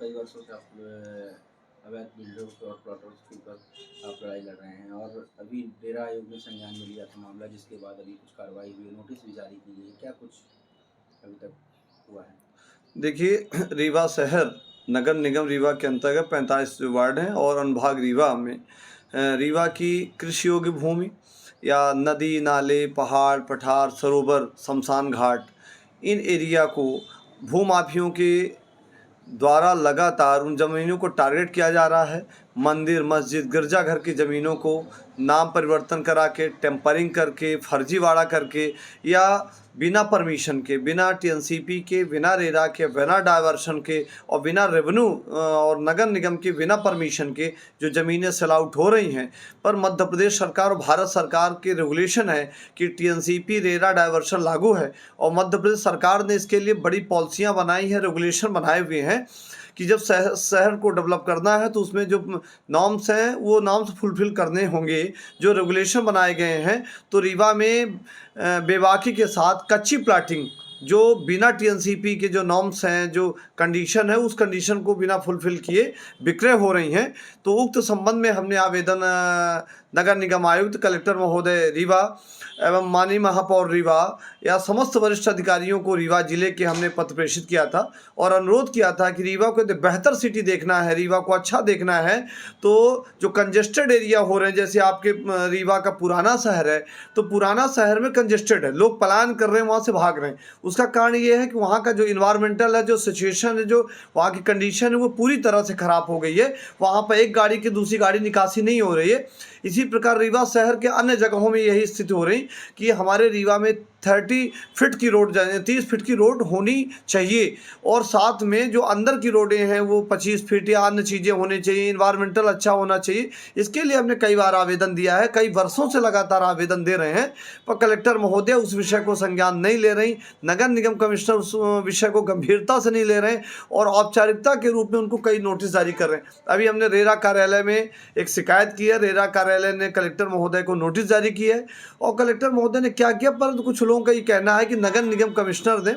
कई वर्षों से आप अवैध बिल्डर्स और प्लॉटर्स के ऊपर आप लड़ाई लड़ रहे हैं और अभी डेरा आयोग ने संज्ञान में लिया था मामला, जिसके बाद अभी कुछ कार्रवाई हुई, नोटिस भी जारी की गई, क्या कुछ अभी तक हुआ है? देखिए, रीवा शहर नगर निगम रीवा के अंतर्गत 45 वार्ड हैं और अनुभाग रीवा में रीवा की कृषि योग्य भूमि या नदी नाले पहाड़ पठार सरोवर शमशान घाट, इन एरिया को भूमाफियों के द्वारा लगातार उन ज़मीनों को टारगेट किया जा रहा है। मंदिर मस्जिद गिरजाघर की ज़मीनों को नाम परिवर्तन करा के, टेम्परिंग करके, फर्जीवाड़ा करके या बिना परमिशन के, बिना टीएनसीपी के, बिना रेरा के, बिना डाइवर्शन के और बिना रेवेन्यू और नगर निगम के बिना परमिशन के जो ज़मीनें सेल आउट हो रही हैं। पर मध्य प्रदेश सरकार और भारत सरकार के रेगुलेशन है कि टीएनसीपी रेरा डाइवर्शन लागू है और मध्य प्रदेश सरकार ने इसके लिए बड़ी पॉलिसियाँ बनाई हैं, रेगुलेशन बनाए हुए हैं कि जब शहर को डेवलप करना है तो उसमें जो नॉर्म्स हैं वो नॉर्म्स फुलफिल करने होंगे, जो रेगुलेशन बनाए गए हैं। तो रीवा में बेबाकी के साथ कच्ची प्लाटिंग जो बिना टीएनसीपी के जो नॉर्म्स हैं, जो कंडीशन है, उस कंडीशन को बिना फुलफिल किए विक्रय हो रही हैं। तो उक्त संबंध में हमने आवेदन नगर निगम आयुक्त, कलेक्टर महोदय रीवा एवं माननीय महापौर रीवा या समस्त वरिष्ठ अधिकारियों को रीवा जिले के हमने पत्र प्रेषित किया था और अनुरोध किया था कि रीवा को यदि बेहतर सिटी देखना है, रीवा को अच्छा देखना है, तो जो कंजेस्टेड एरिया हो रहे हैं, जैसे आपके रीवा का पुराना शहर है, तो पुराना शहर में कंजेस्टेड है, लोग पलायन कर रहे हैं, वहाँ से भाग रहे हैं। उसका कारण ये है कि वहाँ का जो इन्वायरमेंटल है, जो सिचुएशन है, जो वहाँ की कंडीशन है, वो पूरी तरह से ख़राब हो गई है। वहाँ पर एक गाड़ी की दूसरी गाड़ी निकासी नहीं हो रही है। इसी प्रकार रीवा शहर के अन्य जगहों में यही स्थिति हो रही कि हमारे रीवा में 30 फीट की रोड, 30 फीट की रोड होनी चाहिए और साथ में जो अंदर की रोडें हैं वो 25 फीट या अन्य चीज़ें होनी चाहिए, इन्वायरमेंटल अच्छा होना चाहिए। इसके लिए हमने कई बार आवेदन दिया है, कई वर्षों से लगातार आवेदन दे रहे हैं, पर कलेक्टर महोदय उस विषय को संज्ञान नहीं ले रही, नगर निगम कमिश्नर उस विषय को गंभीरता से नहीं ले रहे और औपचारिकता के रूप में उनको कई नोटिस जारी कर रहे हैं। अभी हमने रेरा कार्यालय में एक शिकायत की है, रेरा कार्यालय ने कलेक्टर महोदय को नोटिस जारी किया है और कलेक्टर महोदय ने क्या किया, परंतु कुछ लोगों का ये कहना है कि नगर निगम कमिश्नर ने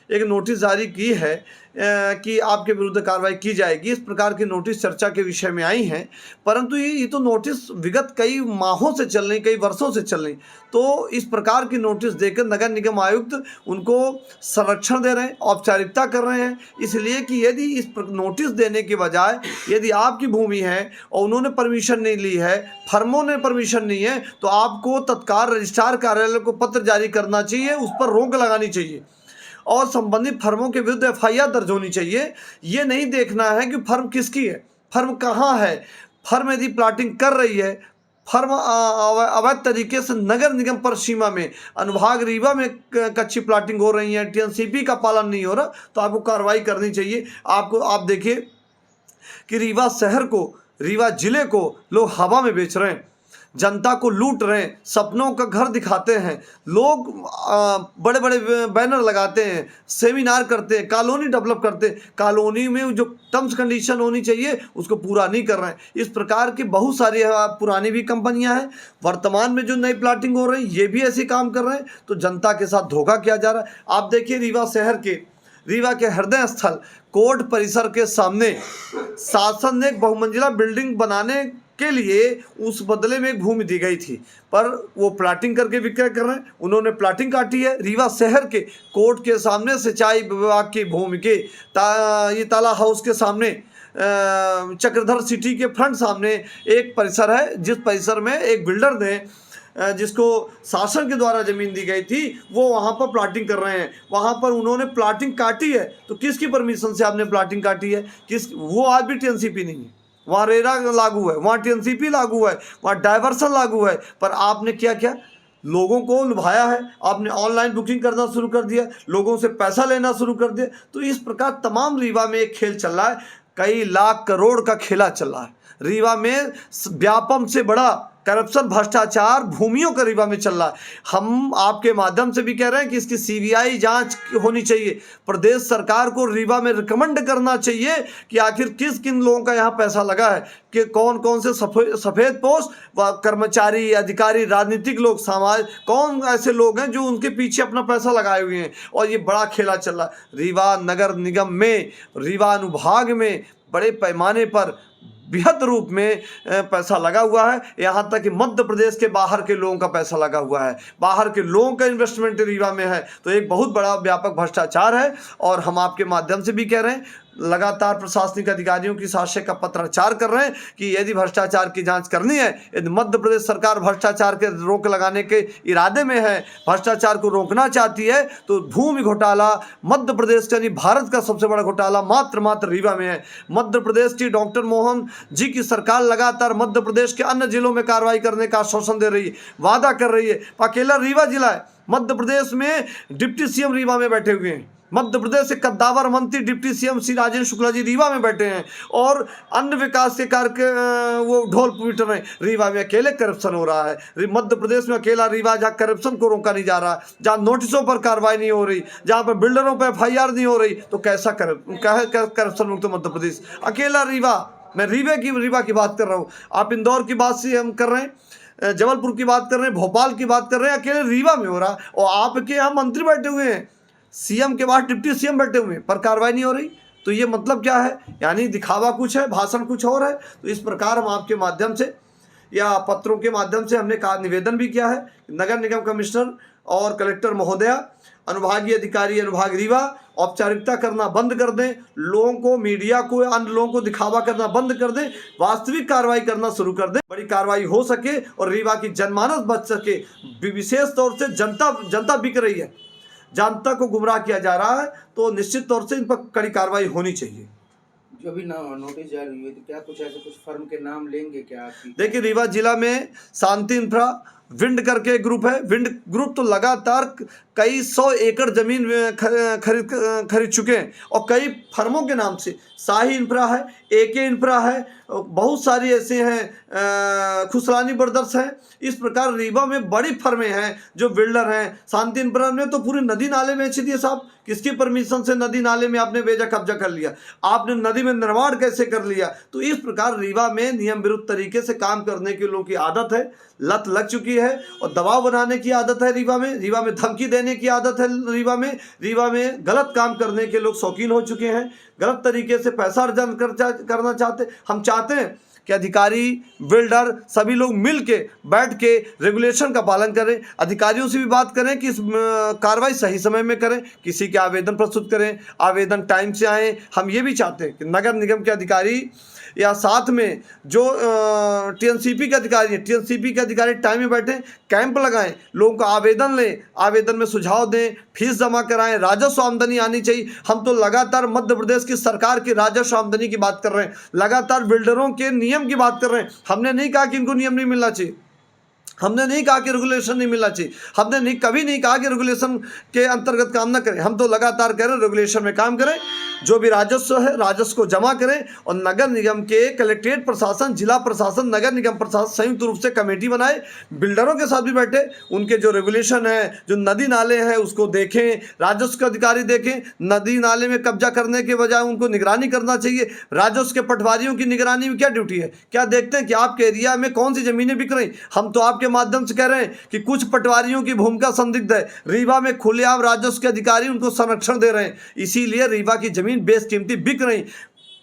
एक नोटिस जारी की है कि आपके विरुद्ध कार्रवाई की जाएगी। इस प्रकार की नोटिस चर्चा के विषय में आई हैं, परंतु ये तो नोटिस विगत कई माहों से चल रही, कई वर्षों से चल रही। तो इस प्रकार की नोटिस देकर नगर निगम आयुक्त उनको संरक्षण दे रहे हैं, औपचारिकता कर रहे हैं, इसलिए कि यदि इस नोटिस देने के बजाय यदि आपकी भूमि है और उन्होंने परमिशन नहीं ली है, फर्मों ने परमिशन नहीं है, तो आपको तत्काल रजिस्ट्रार कार्यालय को पत्र जारी करना चाहिए, उस पर रोक लगानी चाहिए और संबंधित फर्मों के विरुद्ध एफआईआर दर्ज होनी चाहिए। ये नहीं देखना है कि फर्म किसकी है, फर्म कहाँ है। फर्म यदि प्लाटिंग कर रही है, फर्म अवैध तरीके से नगर निगम पर सीमा में अनुभाग रीवा में कच्ची प्लाटिंग हो रही है, टीएनसीपी का पालन नहीं हो रहा, तो आपको कार्रवाई करनी चाहिए। आप देखिए कि रीवा शहर को, रीवा जिले को लोग हवा में बेच रहे हैं, जनता को लूट रहे हैं, सपनों का घर दिखाते हैं, लोग बड़े बड़े बैनर लगाते हैं, सेमिनार करते हैं, कॉलोनी डेवलप करते हैं, कॉलोनी में जो टर्म्स कंडीशन होनी चाहिए उसको पूरा नहीं कर रहे हैं। इस प्रकार की बहुत सारी पुरानी भी कंपनियां हैं, वर्तमान में जो नई प्लाटिंग हो रही है ये भी ऐसे काम कर रहे हैं, तो जनता के साथ धोखा किया जा रहा है। आप देखिए रीवा के हृदय स्थल कोर्ट परिसर के सामने शासन ने एक बहुमंजिला बिल्डिंग बनाने के लिए उस बदले में एक भूमि दी गई थी, पर वो प्लाटिंग करके विक्रय कर रहे हैं। उन्होंने प्लाटिंग काटी है रीवा शहर के कोर्ट के सामने, सिंचाई विभाग की भूमि के ये ताला हाउस के सामने, चक्रधर सिटी के फ्रंट सामने एक परिसर है, जिस परिसर में एक बिल्डर ने जिसको शासन के द्वारा ज़मीन दी गई थी वो वहाँ पर प्लाटिंग कर रहे हैं। वहाँ पर उन्होंने प्लाटिंग काटी है, तो किसकी परमिशन से आपने प्लाटिंग काटी है? वो आज भी टीएनसीपी नहीं है, वहाँ रेरा लागू है, वहाँ टीएनसीपी लागू है, वहाँ डाइवर्सन लागू है, पर आपने क्या किया? लोगों को लुभाया है, आपने ऑनलाइन बुकिंग करना शुरू कर दिया, लोगों से पैसा लेना शुरू कर दिया। तो इस प्रकार तमाम रीवा में एक खेल चल रहा है, कई लाख करोड़ का खेला चल रहा है। रीवा में व्यापम से बड़ा करप्शन, भ्रष्टाचार भूमियों का रीवा में चल रहा है। हम आपके माध्यम से भी कह रहे हैं कि इसकी सीबीआई जांच होनी चाहिए। प्रदेश सरकार को रीवा में रिकमेंड करना चाहिए कि आखिर किस किन लोगों का यहाँ पैसा लगा है, कि कौन कौन से सफ़ेद पोस्ट व कर्मचारी, अधिकारी, राजनीतिक लोग, समाज, कौन ऐसे लोग हैं जो उनके पीछे अपना पैसा लगाए हुए हैं। और ये बड़ा खेला चल रहा है रीवा नगर निगम में, रीवा अनुभाग में बड़े पैमाने पर बृहद रूप में पैसा लगा हुआ है। यहाँ तक कि मध्य प्रदेश के बाहर के लोगों का पैसा लगा हुआ है, बाहर के लोगों का इन्वेस्टमेंट रीवा में है। तो एक बहुत बड़ा व्यापक भ्रष्टाचार है। और हम आपके माध्यम से भी कह रहे हैं, लगातार प्रशासनिक अधिकारियों की शासन का पत्राचार कर रहे हैं कि यदि भ्रष्टाचार की जांच करनी है, यदि मध्य प्रदेश सरकार भ्रष्टाचार के रोक लगाने के इरादे में है, भ्रष्टाचार को रोकना चाहती है, तो भूमि घोटाला मध्य प्रदेश का नहीं भारत का सबसे बड़ा घोटाला मात्र रीवा में है। मध्य प्रदेश की डॉक्टर मोहन जी की सरकार लगातार मध्य प्रदेश के अन्य जिलों में कार्रवाई करने का आश्वासन दे रही है, वादा कर रही है। अकेला रीवा जिला है मध्य प्रदेश में, डिप्टी सीएम रीवा में बैठे हुए हैं। मध्य प्रदेश से कद्दावर मंत्री डिप्टी सीएम श्री राजेंद्र शुक्ला जी रीवा में बैठे हैं और अन्य विकास के कार्य वो ढोल पीट रहे हैं। रीवा में अकेले करप्शन हो रहा है। मध्य प्रदेश में अकेला रीवा जहाँ करप्शन को रोका नहीं जा रहा, जहाँ नोटिसों पर कार्रवाई नहीं हो रही, जहाँ पर बिल्डरों पर FIR नहीं हो रही, तो कैसा करप्शन मुक्त मध्य प्रदेश? अकेला रीवा। मैं रीवा की बात कर रहा हूँ। आप इंदौर की बात से हम कर रहे हैं, जबलपुर की बात कर रहे हैं, भोपाल की बात कर रहे हैं, अकेले रीवा में हो रहा। और आपके यहाँ मंत्री बैठे हुए हैं, सीएम के बाद डिप्टी सीएम बैठे हुए हैं, पर कार्रवाई नहीं हो रही। तो ये मतलब क्या है? यानी दिखावा कुछ है, भाषण कुछ और है। तो इस प्रकार हम आपके माध्यम से या पत्रों के माध्यम से हमने कहा, निवेदन भी किया है, नगर निगम कमिश्नर और कलेक्टर महोदया, अनुभागीय अधिकारी अनुभाग रीवा औपचारिकता करना बंद कर दें, लोगों को, मीडिया को, अन्य लोगों को दिखावा करना बंद कर दें, वास्तविक कार्रवाई करना शुरू कर दें, बड़ी कार्रवाई हो सके और रीवा की जनमानस बच सके। विशेष तौर से जनता बिक रही है, जनता को गुमराह किया जा रहा है, तो निश्चित तौर से इन पर कड़ी कार्रवाई होनी चाहिए। जो अभी नोटिस जारी हुई, तो क्या कुछ ऐसे कुछ फर्म के नाम लेंगे क्या आपकी? देखिए, रीवा जिला में शांति इंफ्रा, विंड करके ग्रुप है। विंड ग्रुप तो लगातार कई 100 एकड़ जमीन खरीद चुके हैं और कई फर्मों के नाम से, शाही इंफ्रा है, AK इंफ्रा है, बहुत सारी ऐसे हैं, खुसरानी ब्रदर्स हैं। इस प्रकार रीवा में बड़ी फर्में हैं जो बिल्डर हैं। शांति इंफ्रा ने तो पूरी नदी नाले बेच दिए साहब। किसकी परमिशन से नदी नाले में आपने बेजा कब्जा कर लिया? आपने नदी में निर्माण कैसे कर लिया? तो इस प्रकार रीवा में नियम विरुद्ध तरीके से काम करने के लोगों की आदत है, लत लग चुकी है और दबाव बनाने की आदत है रीवा में धमकी देने की आदत है रीवा में गलत काम करने के लोग शौकीन हो चुके हैं, गलत तरीके से पैसा अर्जन करना चाहते। हम चाहते हैं कि अधिकारी, बिल्डर, सभी लोग मिल के बैठ के रेगुलेशन का पालन करें। अधिकारियों से भी बात करें कि इस कार्रवाई सही समय में करें, किसी के आवेदन प्रस्तुत करें, आवेदन टाइम से आए। हम ये भी चाहते हैं कि नगर निगम के अधिकारी या साथ में जो TNCP के अधिकारी हैं, TNCP के अधिकारी टाइम में बैठें, कैंप लगाएं, लोगों का आवेदन लें, आवेदन में सुझाव दें, फीस जमा कराएं, राजस्व आमदनी आनी चाहिए। हम तो लगातार मध्य प्रदेश की सरकार की राजस्व आमदनी की बात कर रहे हैं, लगातार बिल्डरों के नियम की बात कर रहे हैं। हमने नहीं कहा कि इनको नियम नहीं मिलना चाहिए, हमने नहीं कहा कि रेगुलेशन नहीं मिलना चाहिए, हमने कभी नहीं कहा कि रेगुलेशन के अंतर्गत काम ना करें। हम तो लगातार कह रहे हैं रेगुलेशन में काम करें, जो भी राजस्व है राजस्व को जमा करें और नगर निगम के कलेक्ट्रेट प्रशासन, जिला प्रशासन, नगर निगम प्रशासन संयुक्त रूप से कमेटी बनाए, बिल्डरों के साथ भी बैठे, उनके जो रेगुलेशन है, जो नदी नाले हैं उसको देखें, राजस्व के अधिकारी देखें। नदी नाले में कब्जा करने के बजाय उनको निगरानी करना चाहिए। राजस्व के पटवारियों की निगरानी में क्या ड्यूटी है? क्या देखते हैं कि आपके एरिया में कौन सी जमीनें बिक रही? हम तो आपके माध्यम से कह रहे हैं कि कुछ पटवारियों की भूमिका संदिग्ध है। रीवा में खुलेआम राजस्व के अधिकारी उनको संरक्षण दे रहे हैं, इसीलिए रीवा की जमीन बेशकीमती बिक रही।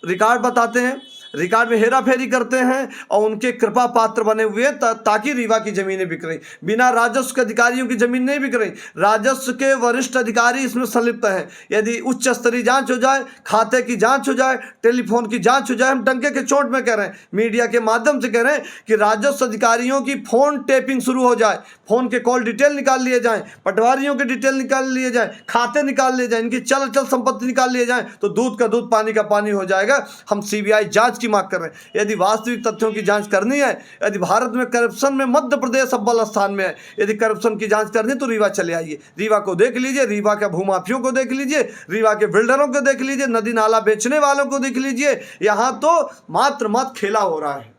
रिकॉर्ड बताते हैं, रिकॉर्ड में हेरा फेरी करते हैं और उनके कृपा पात्र बने हुए ताकि रीवा की जमीनें बिक रही। बिना राजस्व के अधिकारियों की जमीन नहीं बिक रही। राजस्व के वरिष्ठ अधिकारी इसमें संलिप्त हैं। यदि उच्च स्तरीय जांच हो जाए, खाते की जांच हो जाए, टेलीफोन की जांच हो जाए, हम डंके के चोट में कह रहे हैं, मीडिया के माध्यम से कह रहे हैं कि राजस्व अधिकारियों की फोन टेपिंग शुरू हो जाए, फोन के कॉल डिटेल निकाल लिए जाएं, पटवारियों के डिटेल निकाल लिए जाएं, खाते निकाल लिए जाएं, इनकी चल संपत्ति निकाल लिए जाएं, तो दूध का दूध पानी का पानी हो जाएगा। हम CBI जांच की मांग कर रहे हैं। यदि वास्तविक तथ्यों की जांच करनी है, यदि भारत में करप्शन में मध्य प्रदेश अव्वल स्थान में है, यदि करप्शन की जांच करनी है तो रीवा चले आइए। रीवा को देख लीजिए, रीवा के भूमाफियों को देख लीजिए, रीवा के बिल्डरों को देख लीजिए, नदी नाला बेचने वालों को देख लीजिए। यहाँ तो मात्र खेला हो रहा है।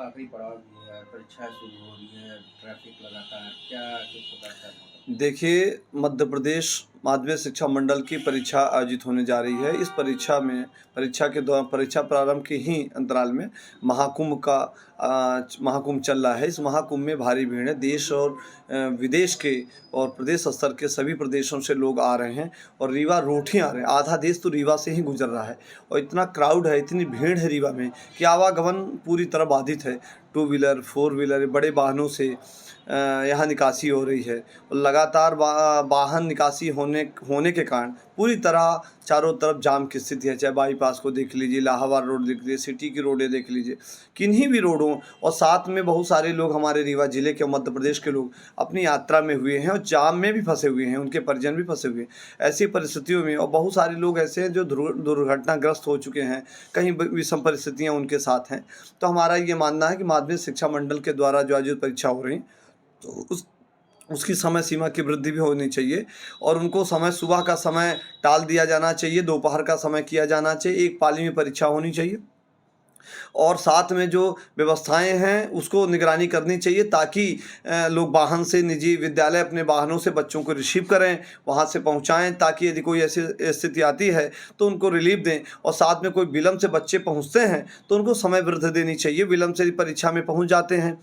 का आखिरी पड़ाव भी है, परीक्षाएं शुरू हो रही हैं, ट्रैफिक लगातार, क्या किस प्रकार का माहौल? देखिए, मध्य प्रदेश माध्यमिक शिक्षा मंडल की परीक्षा आयोजित होने जा रही है। इस परीक्षा के दौरान परीक्षा प्रारंभ के ही अंतराल में महाकुंभ चल रहा है। इस महाकुंभ में भारी भीड़ है। देश और विदेश के और प्रदेश स्तर के सभी प्रदेशों से लोग आ रहे हैं और रीवा रूट ही आ रहे हैं। आधा देश तो रीवा से ही गुजर रहा है और इतना क्राउड है, इतनी भीड़ है रीवा में कि आवागमन पूरी तरह बाधित है। टू व्हीलर, फोर व्हीलर, बड़े वाहनों से यहाँ निकासी हो रही है और लगातार वाहन निकासी होने के कारण पूरी तरह चारों तरफ जाम की स्थिति है। चाहे बाईपास को देख लीजिए, इलाहाबाद रोड देख लीजिए, सिटी की रोडें देख लीजिए, किन्हीं भी रोडों, और साथ में बहुत सारे लोग हमारे रीवा जिले के, मध्य प्रदेश के लोग अपनी यात्रा में हुए हैं और जाम में भी फंसे हुए हैं, उनके परिजन भी फंसे हुए हैं। ऐसी परिस्थितियों में और बहुत सारे लोग ऐसे हैं जो दुर्घटनाग्रस्त हो चुके हैं, कहीं विषम परिस्थितियाँ उनके साथ हैं। तो हमारा ये मानना है कि माध्यमिक शिक्षा मंडल के द्वारा जो आयोजित परीक्षा हो रही, तो उसकी समय सीमा की वृद्धि भी होनी चाहिए और उनको सुबह का समय टाल दिया जाना चाहिए, दोपहर का समय किया जाना चाहिए, एक पाली में परीक्षा होनी चाहिए और साथ में जो व्यवस्थाएं हैं उसको निगरानी करनी चाहिए ताकि लोग वाहन से, निजी विद्यालय अपने वाहनों से बच्चों को रिसीव करें, वहां से पहुंचाएं, ताकि यदि कोई ऐसी स्थिति आती है तो उनको रिलीफ दें। और साथ में कोई विलम्ब से बच्चे पहुंचते हैं तो उनको समय वृद्धि देनी चाहिए। विलम्ब से परीक्षा में पहुँच जाते हैं,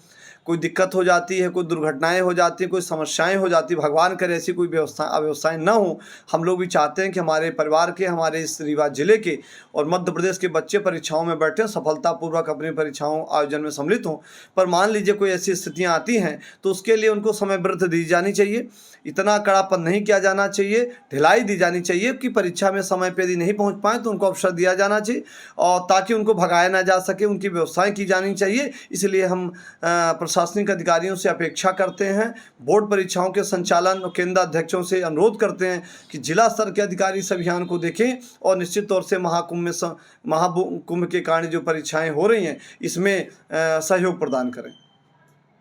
कोई दिक्कत हो जाती है, कोई दुर्घटनाएं हो जाती हैं, कोई समस्याएं हो जाती, भगवान करे ऐसी कोई अव्यवस्थाएं न हो। हम लोग भी चाहते हैं कि हमारे परिवार के, हमारे इस रीवा जिले के और मध्य प्रदेश के बच्चे परीक्षाओं में बैठे, सफलतापूर्वक अपनी परीक्षाओं आयोजन में सम्मिलित हों। पर मान लीजिए कोई ऐसी स्थितियां आती हैं तो उसके लिए उनको समय वृद्धि दी जानी चाहिए, इतना कड़ापन नहीं किया जाना चाहिए, ढिलाई दी जानी चाहिए कि परीक्षा में समय पर यदि नहीं पहुँच पाएँ तो उनको अवसर दिया जाना चाहिए और ताकि उनको भगाया ना जा सके, उनकी व्यवस्थाएँ की जानी चाहिए। इसलिए हम प्रशासनिक अधिकारियों से अपेक्षा करते हैं, बोर्ड परीक्षाओं के संचालन और केंद्र अध्यक्षों से अनुरोध करते हैं कि जिला स्तर के अधिकारी इस अभियान को देखें और निश्चित तौर से महाकुंभ के कारण जो परीक्षाएं हो रही हैं इसमें सहयोग प्रदान करें।